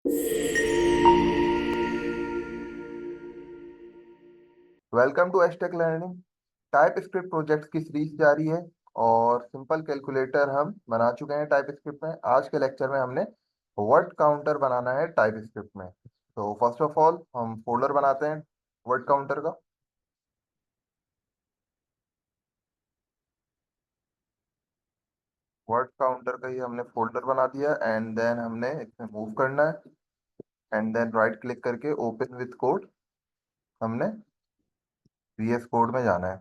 Welcome to एचटेक learning. TypeScript project की series जारी है और सिंपल कैलकुलेटर हम बना चुके हैं टाइप स्क्रिप्ट में। आज के लेक्चर में हमने वर्ड काउंटर बनाना है टाइप स्क्रिप्ट में। तो फर्स्ट ऑफ ऑल हम फोल्डर बनाते हैं वर्ड काउंटर का। वर्ड काउंटर का ही हमने फोल्डर बना दिया एंड देन हमने इसमें मूव करना है एंड देन राइट क्लिक करके ओपन विथ कोड हमने VS कोड में जाना है।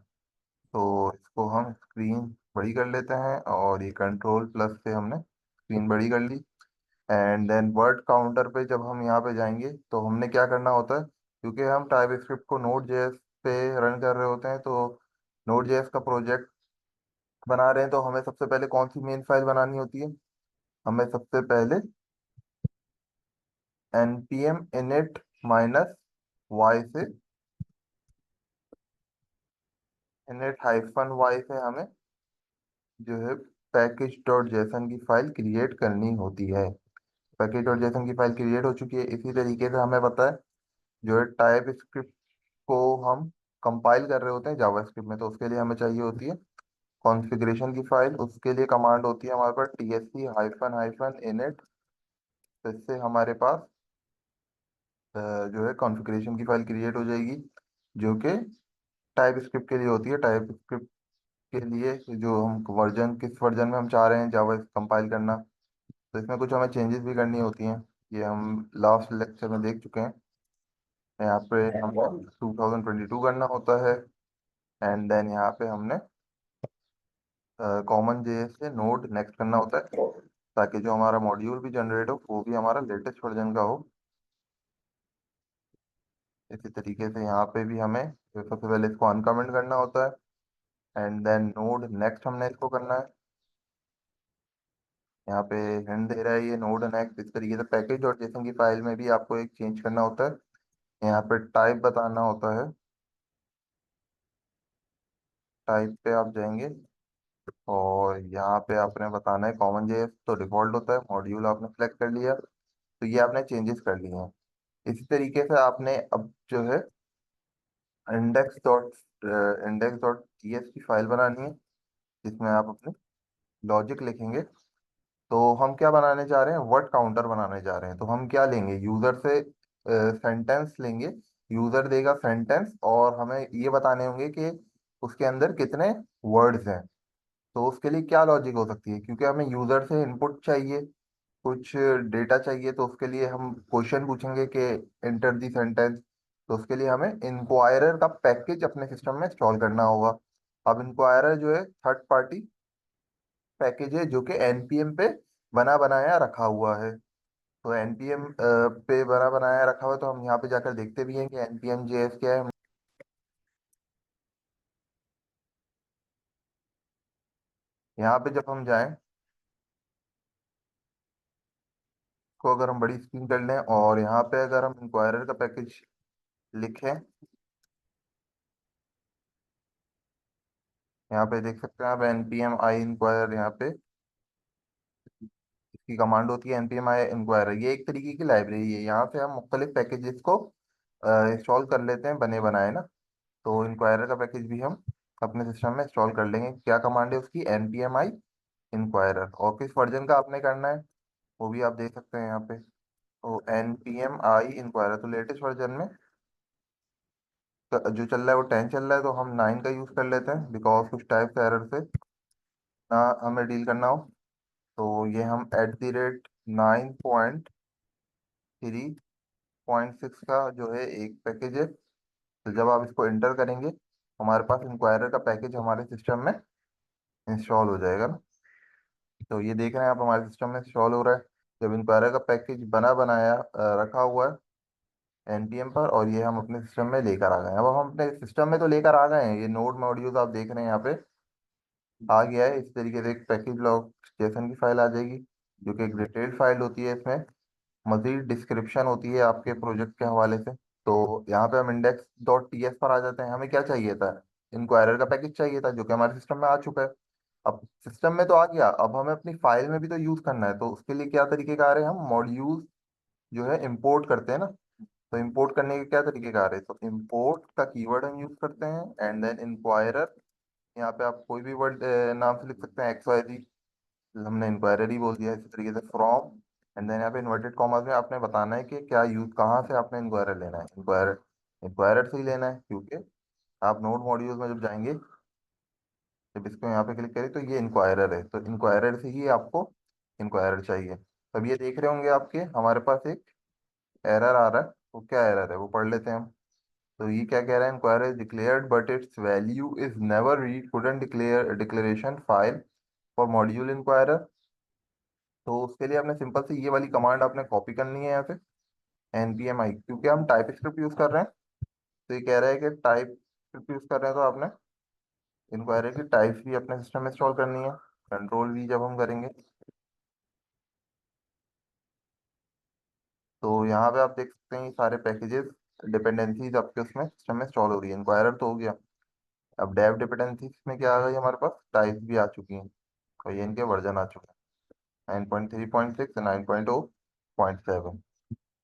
तो इसको हम स्क्रीन बड़ी कर लेते हैं और ये कंट्रोल प्लस से हमने स्क्रीन बड़ी कर ली। एंड देन वर्ड काउंटर पे जब हम यहाँ पे जाएंगे तो हमने क्या करना होता है, क्योंकि हम टाइप स्क्रिप्ट को नोड जेएस पे रन कर रहे होते हैं। तो नोड जेएस का प्रोजेक्ट बना रहे हैं तो हमें सबसे पहले कौन सी मेन फाइल बनानी होती है। हमें सबसे पहले npm init माइनस y से init हाइफन y से हमें जो है पैकेज डॉट जेसन की फाइल क्रिएट करनी होती है। पैकेज डॉट जेसन की फाइल क्रिएट हो चुकी है। इसी तरीके से हमें पता है जो है टाइप स्क्रिप्ट को हम कंपाइल कर रहे होते हैं जावास्क्रिप्ट में, तो उसके लिए हमें चाहिए होती है कॉन्फ़िगरेशन की फाइल। उसके लिए कमांड होती है हमारे पास TSC हाइफन हाइफन इनिट। तो इससे हमारे पास जो है कॉन्फ़िगरेशन की फाइल क्रिएट हो जाएगी जो कि टाइप स्क्रिप्ट के लिए होती है। टाइप स्क्रिप्ट के लिए जो हम वर्जन किस वर्जन में हम चाह रहे हैं जावा कंपाइल करना, तो इसमें कुछ हमें चेंजेस भी करनी होती हैं। ये हम लास्ट लेक्चर में देख चुके हैं। यहाँ पे हमको 2022 करना होता है एंड देन यहाँ पे हमने कॉमन जेएस से नोड नेक्स्ट करना होता है ताकि जो हमारा मॉड्यूल भी जनरेट हो वो भी हमारा लेटेस्ट वर्जन का हो। इसी तरीके से यहाँ पे भी हमें सबसे पहले इसको अनकमेंट करना होता है एंड देन नोड नेक्स्ट हमने इसको करना है। यहाँ पे हिंट दे रहा है ये नोड नेक्स्ट। इस तरीके से पैकेज डॉट जेसन की फाइल में भी आपको एक चेंज करना होता है। यहाँ पे टाइप बताना होता है। टाइप पे आप जाएंगे और यहाँ पे आपने बताना है कॉमन जेएस, तो डिफॉल्ट होता है। मॉड्यूल आपने सेलेक्ट कर लिया तो ये आपने चेंजेस कर लिए हैं। इसी तरीके से आपने अब जो है इंडेक्स डॉट की फाइल बनानी है जिसमें आप अपने लॉजिक लिखेंगे। तो हम क्या बनाने जा रहे हैं, वर्ड काउंटर बनाने जा रहे हैं। तो हम क्या लेंगे, यूजर से सेंटेंस लेंगे। यूजर देगा सेंटेंस और हमें ये बताने होंगे कि उसके अंदर कितने वर्ड्स हैं। तो उसके लिए क्या लॉजिक हो सकती है, क्योंकि हमें यूजर से इनपुट चाहिए, कुछ डेटा चाहिए, तो उसके लिए हम क्वेश्चन पूछेंगे कि एंटर दी सेंटेंस। तो उसके लिए हमें इंक्वायरर का पैकेज अपने सिस्टम में इंस्टॉल करना होगा। अब इंक्वायरर जो है थर्ड पार्टी पैकेज है जो कि npm पे बना बनाया रखा हुआ है। तो npm पे बना बनाया रखा हुआ है, तो हम यहाँ पे जाकर देखते भी हैं कि npm JS क्या है। यहाँ पे जब हम जाएं तो अगर हम बड़ी स्क्रीन कर लें और यहाँ पे अगर हम इंक्वायरर का पैकेज लिखें, यहाँ पे देख सकते हैं आप npm i इंक्वायर। यहाँ पे इसकी कमांड होती है npm i इंक्वायरर। ये एक तरीके की लाइब्रेरी है, यहाँ से हम मुख्तलिफ पैकेजेस को इंस्टॉल कर लेते हैं बने बनाए ना। तो इंक्वायरर का पैकेज भी हम अपने सिस्टम में इंस्टॉल कर लेंगे। क्या कमांड है उसकी, npm i इंक्वायरर। और किस वर्जन का आपने करना है वो भी आप देख सकते हैं यहाँ पे। तो npm i इंक्वायरर तो लेटेस्ट वर्जन में जो चल रहा है वो 10 चल रहा है, तो हम 9 का यूज़ कर लेते हैं बिकॉज कुछ टाइप एरर से ना हमें डील करना हो। तो ये हम @9.3.6 का जो है एक पैकेज है। तो जब आप इसको एंटर करेंगे हमारे पास इंक्वायरर का पैकेज हमारे सिस्टम में इंस्टॉल हो जाएगा ना। तो ये देख रहे हैं आप हमारे सिस्टम में इंस्टॉल हो रहा है जब इंक्वायरर का पैकेज बना बनाया रखा हुआ है npm पर, और ये हम अपने सिस्टम में लेकर आ गए हैं। अब हम अपने सिस्टम में तो लेकर आ गए हैं, ये नोड मॉड्यूल आप देख रहे हैं यहाँ पे आ गया है। इस तरीके से एक पैकेज लॉग जेसन की फाइल आ जाएगी जो कि एक डिटेल्ड फाइल होती है। इसमें मजीद डिस्क्रिप्शन होती है आपके प्रोजेक्ट के हवाले से। तो यहाँ पे हम index.ts पर आ जाते हैं। हमें क्या चाहिए था, इंक्वायरर का पैकेज चाहिए था जो कि हमारे सिस्टम में आ चुका है। अब सिस्टम में तो आ गया, अब हमें अपनी फाइल में भी तो यूज करना है। तो उसके लिए क्या तरीके का आ रहे हैं, हम मॉड्यूल जो है इंपोर्ट करते हैं ना, तो इंपोर्ट करने के क्या तरीके का आ रहे हैं, तो इंपोर्ट का कीवर्ड हम यूज करते हैं, एंड देन इंक्वायरर। यहाँ पे आप कोई भी वर्ड नाम से लिख सकते हैं, एक्स वाई जी, हमने इंक्वायरर ही बोल दिया। इसी तरीके से फ्रॉम, एंड देन यहाँ पे इन्वर्टेड कॉमास में आपने बताना है कि क्या यूज, कहाँ से आपने इंक्वायरर लेना है। इंक्वायरर, इंक्वायरर से ही लेना है, क्योंकि आप नोड मॉड्यूल में जब जाएंगे, जब इसको यहाँ पे क्लिक करें तो ये इंक्वायरर है, तो इंक्वायरर से ही आपको इंक्वायरर चाहिए। तब ये देख रहे होंगे आपके हमारे पास एक एरर आ रहा है, वो क्या एरर है वो पढ़ लेते हैं हम। तो ये क्या कह रहा है, inquirer is declared but it's value is never read, couldn't declare declaration file for module inquirer. तो उसके लिए आपने सिंपल से ये वाली कमांड आपने कॉपी करनी है यहाँ से, npm i, क्योंकि हम टाइप स्क्रिप्ट यूज कर रहे हैं। तो ये कह रहा है कि टाइप स्क्रिप्ट यूज कर रहे हैं, तो आपने इंक्वायरी की टाइप्स भी अपने सिस्टम में इंस्टॉल करनी है। कंट्रोल वी जब हम करेंगे, तो यहाँ पे आप देख सकते हैं ये सारे पैकेजेस, डिपेंडेंसीज आपके उसमें सिस्टम में इंस्टॉल हो रही है। इंक्वायरर तो हो गया, अब डेव डिपेंडेंसीज में क्या आ गई हमारे पास, टाइप्स भी आ चुकी हैं, और ये इनके वर्जन आ चुके हैं, 9.3.6, 9.0.7।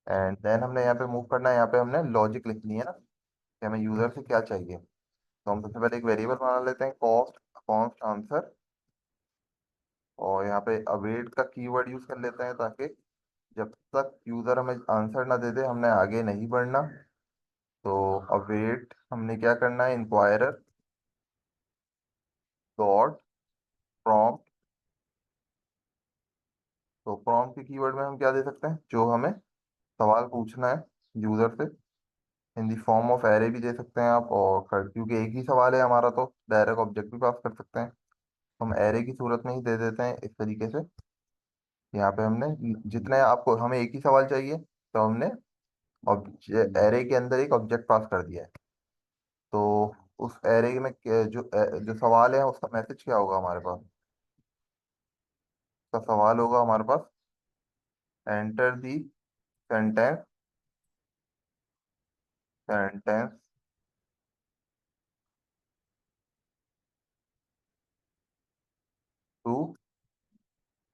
एंड देन हमने यहाँ पे मूव करना है, यहाँ पे हमने लॉजिक लिखनी है ना कि हमें यूजर से क्या चाहिए। तो हम सबसे पहले एक वेरिएबल बना लेते हैं, कॉस्ट कॉन्स्ट आंसर, और यहाँ पे अवेट का कीवर्ड यूज कर लेते हैं, ताकि जब तक यूजर हमें आंसर ना दे दे हमने आगे नहीं बढ़ना। तो अवेट हमने क्या करना है, इंक्वायरर डॉट प्रॉम्प्ट। तो प्रॉम्प्ट के कीवर्ड में हम क्या दे सकते हैं, जो हमें सवाल पूछना है यूजर से, in the form of array भी दे सकते हैं आप, और क्योंकि एक ही सवाल है हमारा तो डायरेक्ट ऑब्जेक्ट भी पास कर सकते हैं, हम एरे की सूरत में ही दे देते हैं इस तरीके से। यहाँ पे हमने जितने आपको, हमें एक ही सवाल चाहिए, तो हमने एरे के अंदर एक ऑब्जेक्ट पास कर दिया है। तो उस एरे में जो सवाल है उसका मैसेज क्या होगा हमारे पास, उसका सवाल होगा हमारे पास, enter the sentence, sentence to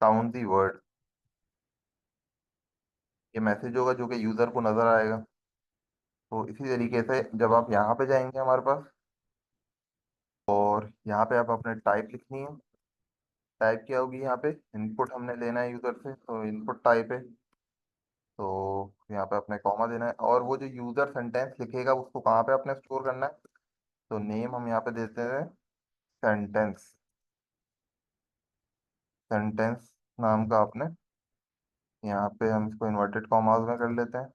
count the word. ये मैसेज होगा जो कि यूजर को नजर आएगा। तो इसी तरीके से जब आप यहाँ पे जाएंगे हमारे पास, और यहाँ पे आप अपने टाइप लिखनी है। टाइप क्या होगी, यहाँ पे इनपुट हमने लेना है यूजर से, तो इनपुट टाइप है। तो यहाँ पे अपने कॉमा देना है, और वो जो यूजर सेंटेंस लिखेगा उसको कहाँ पे अपने स्टोर करना है, तो नेम हम यहाँ पे देते हैं सेंटेंस, सेंटेंस नाम का आपने, यहाँ पे हम इसको इन्वर्टेड कॉमास में कर लेते हैं।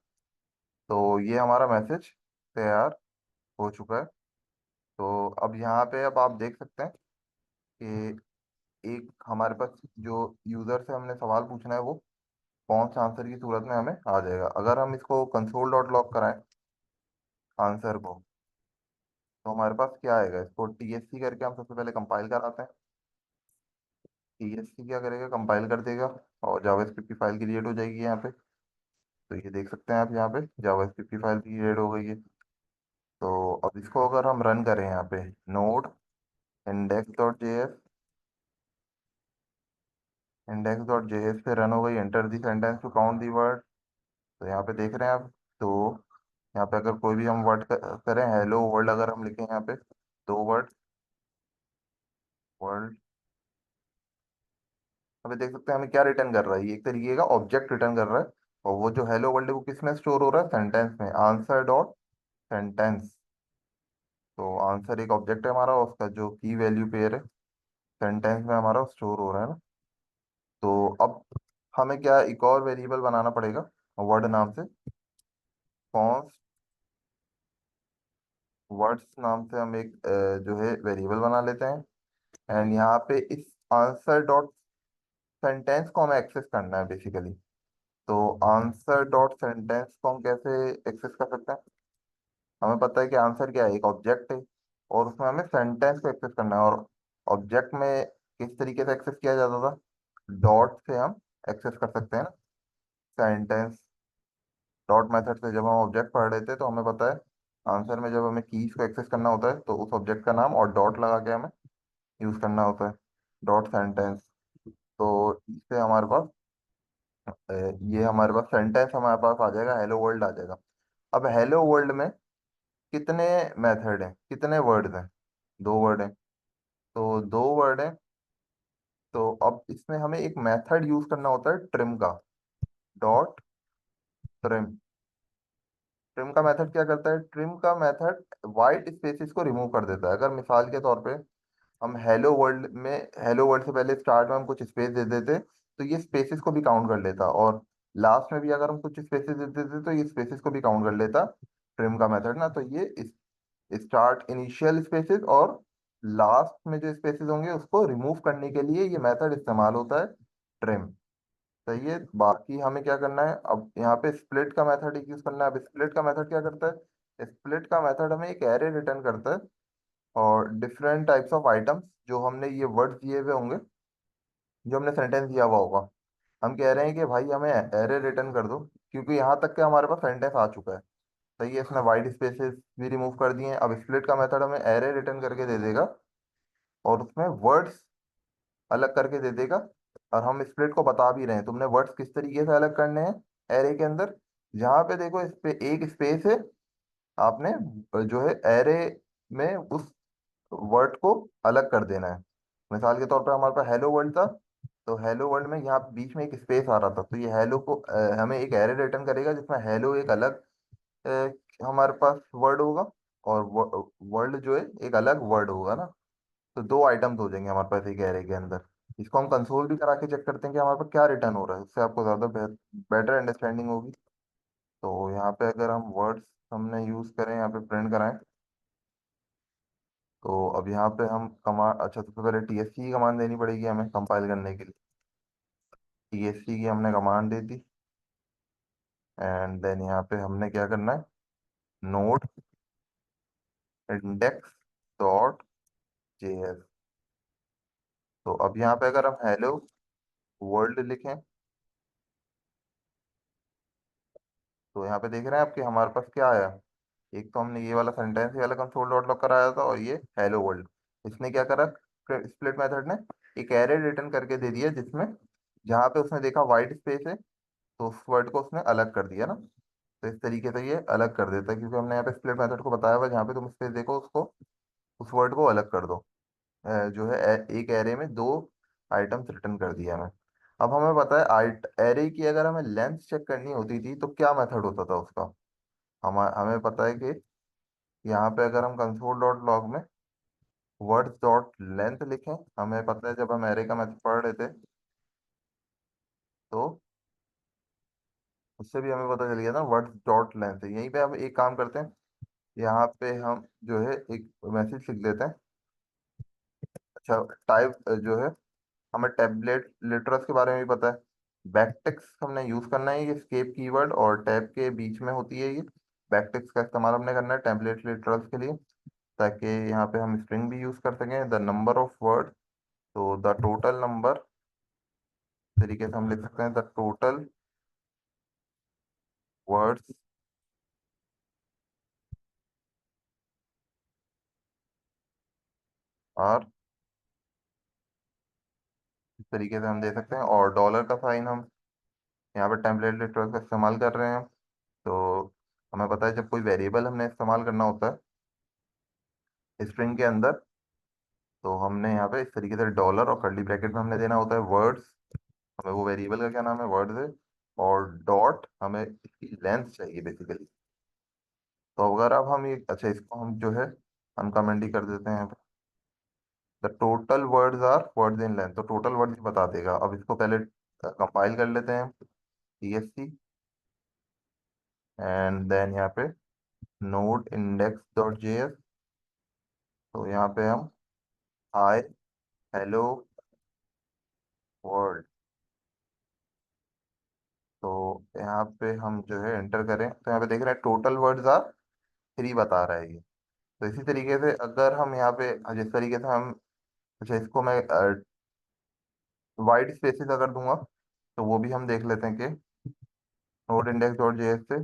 तो ये हमारा मैसेज तैयार हो चुका है। तो अब यहाँ पे अब आप देख सकते हैं कि एक हमारे पास जो यूजर से हमने सवाल पूछना है वो कौन सा आंसर की सूरत में हमें आ जाएगा। अगर हम इसको कंसोल डॉट लॉग कराएं आंसर को, तो हमारे पास क्या आएगा, इसको टीएससी करके हम सबसे पहले कंपाइल कराते हैं। टीएससी क्या करेगा, कंपाइल कर देगा, और जावास्क्रिप्ट की फाइल क्रिएट हो जाएगी यहाँ पे। तो ये देख सकते हैं आप, यहाँ पे जावास्क्रिप्ट की फाइल क्रिएट हो गई है। तो अब इसको अगर हम रन करें यहाँ पे, node index dot JS, index dot JS पे रन हो गई, enter the sentence to count the word. तो यहाँ पे देख रहे हैं आप, तो यहाँ पे अगर कोई भी हम वर्ड करें, हेलो वर्ल्ड अगर हम लिखें यहाँ पे, दो वर्ड, वर्ल्ड, अभी देख सकते हैं हमें क्या रिटर्न कर रहा है, ये एक तरीके का ऑब्जेक्ट रिटर्न कर रहा है। और वो जो हेलो वर्ल्ड है वो किस में स्टोर हो रहा है, सेंटेंस में, आंसर डॉट सेंटेंस। तो आंसर एक ऑब्जेक्ट है हमारा, उसका जो की वैल्यू पेयर है सेंटेंस में हमारा स्टोर हो रहा है ना। तो अब हमें क्या एक और वेरिएबल बनाना पड़ेगा वर्ड नाम से, कॉन्स्ट वर्ड्स नाम से हम एक जो है वेरिएबल बना लेते हैं। एंड यहाँ पे इस आंसर डॉट सेंटेंस को हमें एक्सेस करना है बेसिकली। तो आंसर डॉट सेंटेंस को हम कैसे एक्सेस कर सकते हैं, हमें पता है कि आंसर क्या है, एक ऑब्जेक्ट है, और उसमें हमें सेंटेंस को एक्सेस करना है। और ऑब्जेक्ट में किस तरीके से एक्सेस किया जाता था, डॉट से हम एक्सेस कर सकते हैं ना सेंटेंस। डॉट मेथड से जब हम ऑब्जेक्ट पढ़ रहे थे तो हमें पता है आंसर में जब हमें कीज को एक्सेस करना होता है तो उस ऑब्जेक्ट का नाम और डॉट लगा के हमें यूज करना होता है, डॉट सेंटेंस। तो इससे हमारे पास ये हमारे पास सेंटेंस हमारे पास आ जाएगा, हेलो वर्ल्ड आ जाएगा। अब हेलो वर्ल्ड में कितने मेथड हैं, कितने वर्ड्स हैं? दो वर्ड हैं। तो दो वर्ड हैं, तो अब इसमें हमें एक मेथड यूज करना होता है ट्रिम का। Dot trim. ट्रिम का मेथड क्या करता है? ट्रिम का मेथड वाइट स्पेसेस को रिमूव कर देता है। अगर मिसाल के तौर पे हम हेलो वर्ल्ड में, हेलो वर्ल्ड से पहले स्टार्ट में हम कुछ स्पेस दे देते, तो ये स्पेसेस को भी काउंट कर लेता, और लास्ट में भी अगर हम कुछ स्पेसेस दे देते तो ये स्पेसेस को भी काउंट कर लेता। ट्रिम का मेथड ना, तो ये स्टार्ट इनिशियल स्पेसेस और लास्ट में जो स्पेसेस होंगे उसको रिमूव करने के लिए ये मेथड इस्तेमाल होता है, ट्रिम। सही है। बाकी हमें क्या करना है, अब यहाँ पे स्प्लिट का मेथड यूज करना है। अब स्प्लिट का मेथड क्या करता है? स्प्लिट का मेथड हमें एक एरे रिटर्न करता है, और डिफरेंट टाइप्स ऑफ आइटम्स जो हमने ये वर्ड्स दिए हुए होंगे, जो हमने सेंटेंस दिया हुआ होगा, हम कह रहे हैं कि भाई हमें एरे रिटर्न कर दो, क्योंकि यहाँ तक के हमारे पास सेंटेंस आ चुका है। सही है, इसने वाइट स्पेसेस भी रिमूव कर दिए हैं। अब स्प्लिट का मेथड हमें एरे रिटर्न करके दे देगा, और उसमें वर्ड्स अलग करके दे देगा। और हम स्प्लिट को बता भी रहे हैं, तुमने वर्ड्स किस तरीके से अलग करने हैं एरे के अंदर। जहाँ पे देखो इस पे एक स्पेस है, आपने जो है एरे में उस वर्ड को अलग कर देना है। मिसाल के तौर पर हमारे पास हेलो वर्ल्ड था, तो हेलो वर्ल्ड में यहाँ बीच में एक स्पेस आ रहा था, तो ये हेलो को हमें एक एरे रिटर्न करेगा जिसमें हेलो एक अलग हमारे पास वर्ड होगा, और वर्ल्ड जो है एक अलग वर्ड होगा ना। तो दो आइटम्स हो जाएंगे हमारे पास एक एरे के अंदर। इसको हम कंसोल भी करा के चेक करते हैं कि हमारे पास क्या रिटर्न हो रहा है, उससे आपको ज़्यादा बेटर अंडरस्टैंडिंग होगी। तो यहाँ पे अगर हम वर्ड्स हमने यूज़ करें, यहाँ पे प्रिंट कराएं, तो अब यहाँ पे हम कमांड, अच्छा सबसे पहले टीएससी की कमांड देनी पड़ेगी हमें कंपाइल करने के लिए। टीएससी की हमने कमांड दे दी, एंड देन यहाँ पे हमने क्या करना है, नोड इंडेक्स डॉट जेएस। तो अब यहाँ पे अगर हम हेलो वर्ल्ड लिखें, तो यहाँ पे देख रहे हैं आपके हमारे पास क्या आया। एक तो हमने ये वाला सेंटेंस, ये वाला कंसोल डॉट लॉग कराया था, और ये हेलो वर्ल्ड। इसने क्या करा, स्प्लिट मेथड ने एक एरे रिटर्न करके दे दिया, जिसमें जहाँ पे उसने देखा वाइट स्पेस है, तो उस वर्ड को उसने अलग कर दिया ना। तो इस तरीके से ये अलग कर देता है, क्योंकि हमने यहाँ पे स्प्लिट मेथड को बताया हुआ है, जहाँ पे तुम स्पेस देखो उसको, उस वर्ड को अलग कर दो। जो है एक एरे में दो आइटम्स रिटर्न कर दिया हमें। अब हमें पता है एरे की अगर हमें लेंथ चेक करनी होती थी तो क्या मेथड होता था उसका। हमें पता है कि यहाँ पे अगर हम कंसोल डॉट लॉग में वर्ड्स डॉट लेंथ लिखें, हमें पता है जब हम एरे का मेथड पढ़ रहे थे, तो उससे भी हमें पता चल गया था वर्ड्स डॉट लेंथ। यहीं पे हम एक काम करते हैं, यहाँ पे हम जो है एक मैसेज लिख देते हैं। अच्छा, टाइप जो है, हमें टैबलेट लिटरस के बारे में भी पता है। बैकटिक्स हमने यूज करना है, ये स्केप कीवर्ड और टैब के बीच में होती है ये। बैकटिक्स का इस्तेमाल हमने करना है टैबलेट लिटरस के लिए, ताकि यहाँ पे हम स्ट्रिंग भी यूज कर सकें। द नंबर ऑफ वर्ड, तो द टोटल नंबर तरीके से हम लिख सकते हैं, द टोटल वर्ड्स आर, इस तरीके से हम दे सकते हैं। और डॉलर का साइन हम यहाँ पे टेम्पलेट लिटरल का इस्तेमाल कर रहे हैं। तो हमें पता है जब कोई वेरिएबल हमने इस्तेमाल करना होता है स्ट्रिंग के अंदर, तो हमने यहाँ पे इस तरीके से डॉलर और कर्ली ब्रैकेट में हमने देना होता है वर्ड्स। हमें वो वेरिएबल का क्या नाम है, वर्ड्स है। और डॉट हमें इसकी लेंथ चाहिए बेसिकली। तो अगर अब हम ये, अच्छा इसको हम जो है अनकमेंट ही कर देते हैं। The total words are words in length, तो टोटल वर्ड्स बता देगा। अब इसको पहले कंपाइल कर लेते हैं, सीएससी, एंड देन यहाँ पे नोड इंडेक्स डॉट जेएस। तो यहाँ पे हम हाय हेलो वर्ल्ड, तो यहाँ पे हम जो है एंटर करें, तो यहाँ पे देख रहे हैं टोटल वर्ड्स आर 3 बता रहा है ये। तो इसी तरीके से अगर हम यहाँ पे जिस तरीके से हम, अच्छा इसको मैं वाइट स्पेसेस अगर दूंगा, तो वो भी हम देख लेते हैं कि नोड इंडेक्स डॉट जेएस से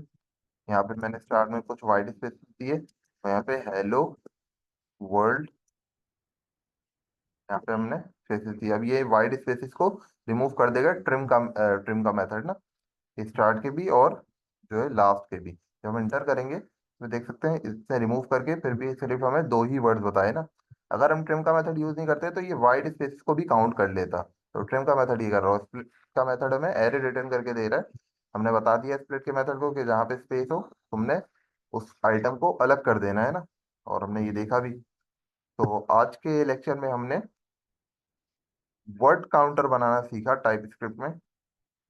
यहाँ पे मैंने स्टार्ट में कुछ वाइट स्पेस दिए, तो यहाँ पे हेलो वर्ल्ड यहाँ पे हमने स्पेसेस दिया। अब ये वाइड स्पेसेस को रिमूव कर देगा ट्रिम का मेथड ना, स्टार्ट के भी और जो है लास्ट के भी। जब हम इंटर करेंगे तो देख सकते हैं इससे रिमूव करके फिर भी सिर्फ हमें दो ही वर्ड्स बताए ना। अगर हम ट्रिम का मेथड यूज नहीं करते तो ये वाइड स्पेसेस को भी काउंट कर लेता। तो ट्रिम का मेथड ये कर रहा हूँ। स्प्लिट का मेथड हमें एरे रिटर्न करके दे रहा है। हमने बता दिया स्प्लिट के मेथड को कि जहाँ पे स्पेस हो तुमने उस आइटम को अलग कर देना है ना, और हमने ये देखा भी। तो आज के लेक्चर में हमने वर्ड काउंटर बनाना सीखा टाइप स्क्रिप्ट में।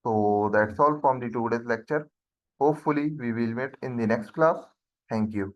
So that's all from the today's lecture. Hopefully, we will meet in the next class. Thank you.